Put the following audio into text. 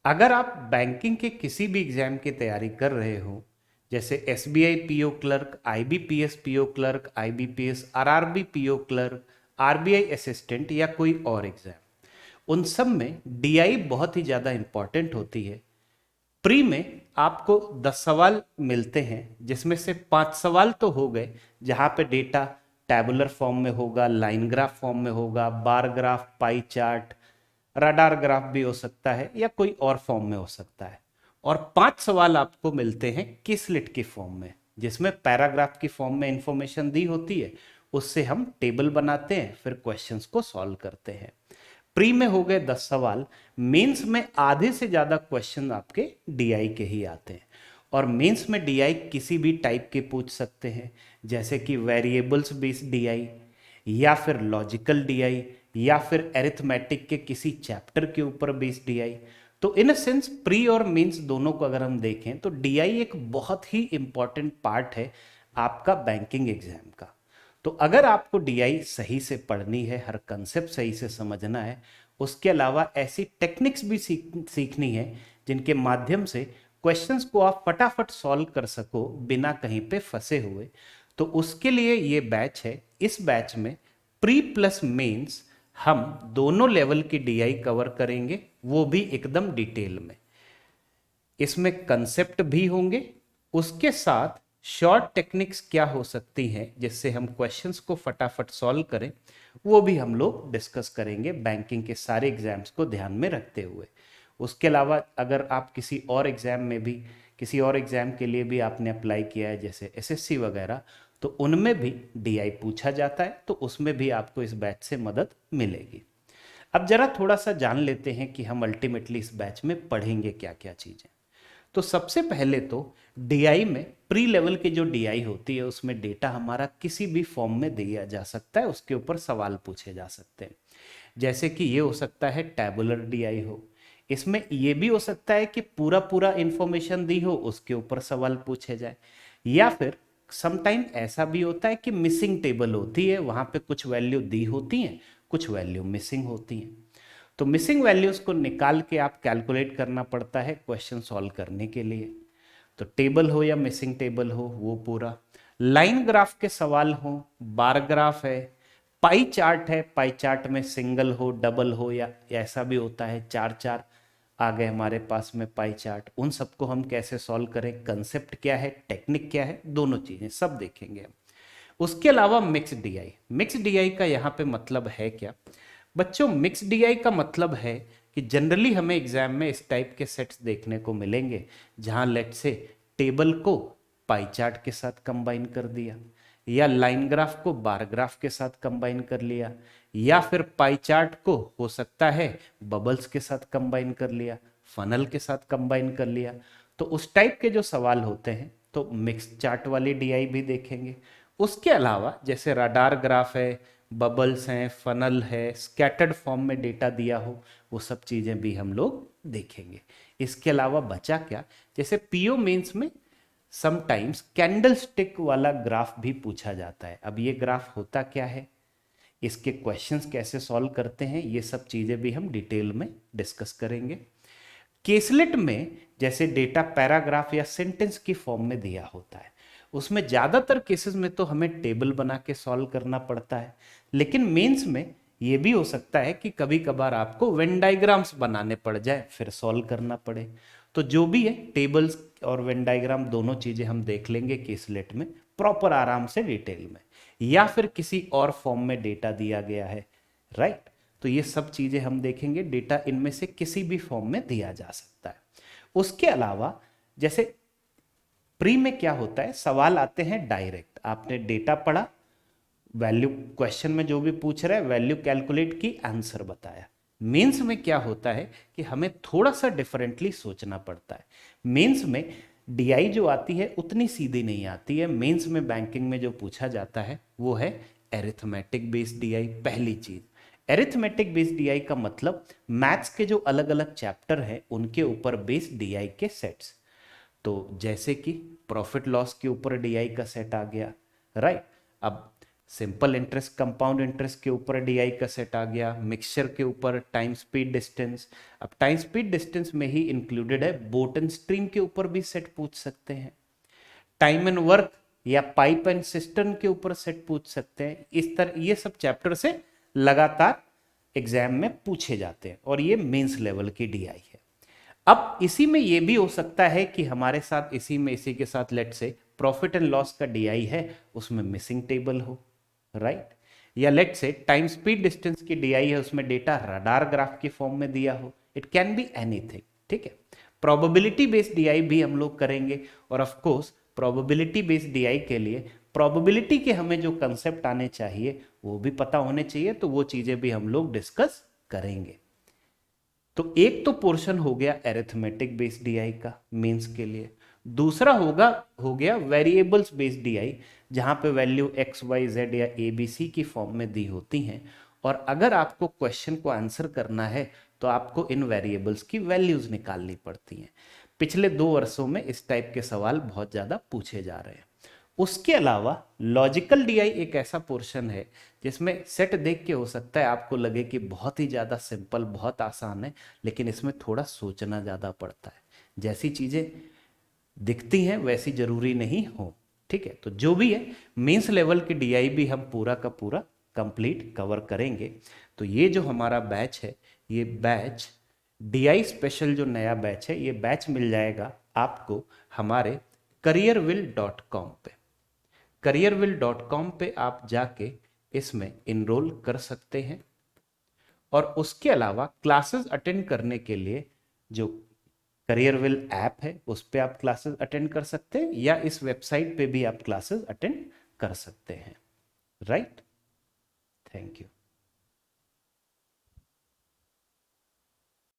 अगर आप बैंकिंग के किसी भी एग्जाम की तैयारी कर रहे हो, जैसे SBI PO clerk, IBPS PO clerk, IBPS RRB PO clerk, RBI assistant या कोई और एग्जाम, उन सब में डीआई बहुत ही ज़्यादा इंपॉर्टेंट होती है। प्री में आपको 10 सवाल मिलते हैं, जिसमें से 5 सवाल तो हो गए जहां पे डेटा टैबुलर फॉर्म में होगा, लाइन ग्राफ फॉर्म में होगा, bar graph, pie chart, radar graph भी हो सकता है या कोई और फॉर्म में हो सकता है। और 5 सवाल आपको मिलते हैं किसलिट की फॉर्म में, जिसमें पैराग्राफ की फॉर्म में इंफॉर्मेशन दी होती है, उससे हम टेबल बनाते हैं, फिर क्वेश्चंस को सॉल्व करते हैं। प्री में हो गए 10 सवाल, मेंस में आधे से ज्यादा क्वेश्चन आपके डीआई के ही आते हैं। और मेंस में डीआई किसी भी टाइप के पूछ सकते हैं, जैसे कि वेरिएबल्स बेस्ड डीआई, या फिर लॉजिकल डीआई, या फिर एरिथमेटिक के किसी चैप्टर के ऊपर बेस्ड डीआई। तो इन अ सेंस प्री और मेंस दोनों को अगर हम देखें तो डीआई एक बहुत ही इंपॉर्टेंट पार्ट है आपका बैंकिंग एग्जाम का। तो अगर आपको डीआई सही से पढ़नी है, हर कंसेप्ट सही से समझना है, उसके अलावा ऐसी टेक्निक्स भी सीखनी है जिनके माध्यम से क्वेश्चंस को आप फटाफट सॉल्व कर सको बिना कहीं पे फंसे हुए, तो उसके लिए ये बैच है। इस बैच में प्री प्लस मेंस हम दोनों लेवल की डीआई कवर करेंगे, वो भी एकदम डिटेल में। इसमें कंसेप्ट भी होंगे, उसके साथ शॉर्ट टेक्निक्स क्या हो सकती हैं जिससे हम क्वेश्चंस को फटाफट सॉल्व करें, वो भी हम लोग डिस्कस करेंगे बैंकिंग के सारे एग्जाम्स को ध्यान में रखते हुए। उसके अलावा अगर आप किसी और एग्जाम में भी, किसी और एग्जाम के लिए भी आपने अप्लाई किया है, जैसे एसएससी वगैरह, तो उनमें भी डीआई पूछा जाता है, तो उसमें भी आपको इस बैच से मदद मिलेगी। अब जरा थोड़ा सा जान लेते हैं कि हम अल्टीमेटली इस बैच में पढ़ेंगे क्या क्या चीजें। तो सबसे पहले तो डीआई में प्री लेवल की जो डीआई होती है उसमें डेटा हमारा किसी भी फॉर्म में दिया जा सकता है, उसके ऊपर सवाल पूछे जा सकते हैं। जैसे कि ये हो सकता है टैबुलर डीआई हो, इसमें ये भी हो सकता है कि पूरा पूरा इंफॉर्मेशन दी हो, उसके ऊपर सवाल पूछे जाए। या फिर समटाइम ऐसा भी होता है कि मिसिंग टेबल होती है, वहां पे कुछ वैल्यू दी होती हैं, कुछ वैल्यू मिसिंग होती हैं। तो मिसिंग वैल्यूज को निकाल के आप कैलकुलेट करना पड़ता है क्वेश्चन सॉल्व करने के लिए। तो टेबल हो या मिसिंग टेबल हो वो पूरा, लाइन ग्राफ के सवाल हो, बार ग्राफ है, पाई चार्ट है, पाई चार्ट में सिंगल हो, डबल हो, या ऐसा भी होता है चार चार आ गए हमारे पास में पाई चार्ट, उन सबको हम कैसे सॉल्व करें, कंसेप्ट क्या है, टेक्निक क्या है, दोनों चीजें सब देखेंगे हम। उसके अलावा मिक्स डीआई, मिक्स डीआई का यहाँ पे मतलब है क्या बच्चों? मिक्स डीआई का मतलब है कि जनरली हमें एग्जाम में इस टाइप के सेट्स देखने को मिलेंगे, जहां लेट से टेबल को पाई चार्ट के साथ कंबाइन कर दिया, या लाइन ग्राफ को बार ग्राफ के साथ कंबाइन कर लिया, या फिर पाई चार्ट को हो सकता है बबल्स के साथ कंबाइन कर लिया, फनल के साथ कंबाइन कर लिया। तो उस टाइप के जो सवाल होते हैं तो मिक्स चार्ट वाली डीआई भी देखेंगे। उसके अलावा जैसे रडार ग्राफ है, बबल्स हैं, फनल है, स्कैटर्ड फॉर्म में डेटा दिया हो, वो सब चीजें भी हम लोग देखेंगे। इसके अलावा बचा क्या, जैसे पीओ मेंस में समटाइम्स कैंडल स्टिक वाला ग्राफ भी पूछा जाता है। अब ये ग्राफ होता क्या है, इसके क्वेश्चंस कैसे सॉल्व करते हैं, ये सब चीजें भी हम डिटेल में डिस्कस करेंगे। केसलेट में जैसे डेटा पैराग्राफ या सेंटेंस की फॉर्म में दिया होता है, उसमें ज्यादातर केसेस में तो हमें टेबल बना के सॉल्व करना पड़ता है, लेकिन मेंस में ये भी हो सकता है कि कभी कभार आपको वेन डायग्राम्स बनाने पड़ जाए, फिर सॉल्व करना पड़े। तो जो भी है, टेबल्स और वेन डायग्राम दोनों चीजें हम देख लेंगे केसलेट में प्रॉपर आराम से डिटेल में, या फिर किसी और फॉर्म में डेटा दिया गया है, राइट। तो ये सब चीजें हम देखेंगे, डेटा इनमें से किसी भी फॉर्म में दिया जा सकता है। उसके अलावा जैसे प्री में क्या होता है, सवाल आते हैं डायरेक्ट, आपने डेटा पढ़ा, वैल्यू क्वेश्चन में जो भी पूछ रहा है वैल्यू कैलकुलेट की, आंसर बताया। मेंस में क्या होता है कि हमें थोड़ा सा डिफरेंटली सोचना पड़ता है। मेंस में डीआई जो आती है उतनी सीधी नहीं आती है। मेंस में बैंकिंग में जो पूछा जाता है वो है एरिथमेटिक बेस्ड डीआई। पहली चीज, एरिथमेटिक बेस्ड डीआई का मतलब मैथ्स के जो अलग अलग चैप्टर हैं उनके ऊपर बेस्ड डीआई के सेट्स। तो जैसे कि प्रॉफिट लॉस के ऊपर डीआई का सेट आ गया, राइट। अब सिंपल इंटरेस्ट कंपाउंड इंटरेस्ट के ऊपर डीआई का सेट आ गया, मिक्सचर के ऊपर टाइम स्पीड डिस्टेंस। अब टाइम स्पीड डिस्टेंस में ही इंक्लूडेड है बोट एंड स्ट्रीम के ऊपर भी सेट पूछ सकते हैं, टाइम एंड वर्क या पाइप एंड सिस्टम के ऊपर सेट पूछ सकते हैं। इस तरह ये सब चैप्टर से लगातार एग्जाम में पूछे जाते हैं और ये मेंस लेवल की डीआई है। अब इसी में ये भी हो सकता है कि हमारे साथ इसी के साथ लेट से प्रॉफिट एंड लॉस का डीआई है, उसमें मिसिंग टेबल हो, राइट, या लेट से टाइम स्पीड डिस्टेंस की डीआई है, उसमें डेटा रडार ग्राफ की फॉर्म में दिया हो। इट कैन बी एनीथिंग, ठीक है। प्रोबेबिलिटी बेस्ड डीआई भी हम लोग करेंगे और of course probability based DI के लिए प्रोबेबिलिटी के हमें जो कंसेप्ट आने चाहिए वो भी पता होने चाहिए, तो वो चीजें भी हम लोग डिस्कस करेंगे। तो एक तो पोर्शन हो गया एरिथमेटिक बेस्ड डीआई का मेंस के लिए, दूसरा हो गया वेरिएबल्स बेस्ड डीआई, जहां पे वैल्यू एक्स वाई जेड या ए बी सी की फॉर्म में दी होती हैं और अगर आपको क्वेश्चन को आंसर करना है तो आपको इन वेरिएबल्स की वैल्यूज निकालनी पड़ती हैं। पिछले 2 वर्षों में इस टाइप के सवाल बहुत ज्यादा पूछे जा रहे हैं। उसके अलावा लॉजिकल डीआई एक ऐसा पोर्शन है जिसमें सेट देख के हो सकता है आपको लगे कि बहुत ही ज्यादा सिंपल, बहुत आसान है, लेकिन इसमें थोड़ा सोचना ज्यादा पड़ता है। जैसी चीजें दिखती हैं वैसी जरूरी नहीं हो, ठीक है। तो जो भी है मेंस लेवल की डीआई भी हम पूरा का पूरा कंप्लीट कवर करेंगे। तो ये जो हमारा बैच है, ये बैच डीआई स्पेशल जो नया बैच है, ये बैच मिल जाएगा आपको हमारे careerwill.com पे। careerwill.com पे आप जाके इसमें इनरोल कर सकते हैं और उसके अलावा क्लासेस अटेंड करने के लिए जो करियरविल ऐप है उस पे आप क्लासेस अटेंड कर सकते हैं या इस वेबसाइट पे भी आप क्लासेस अटेंड कर सकते हैं, राइट। Thank you.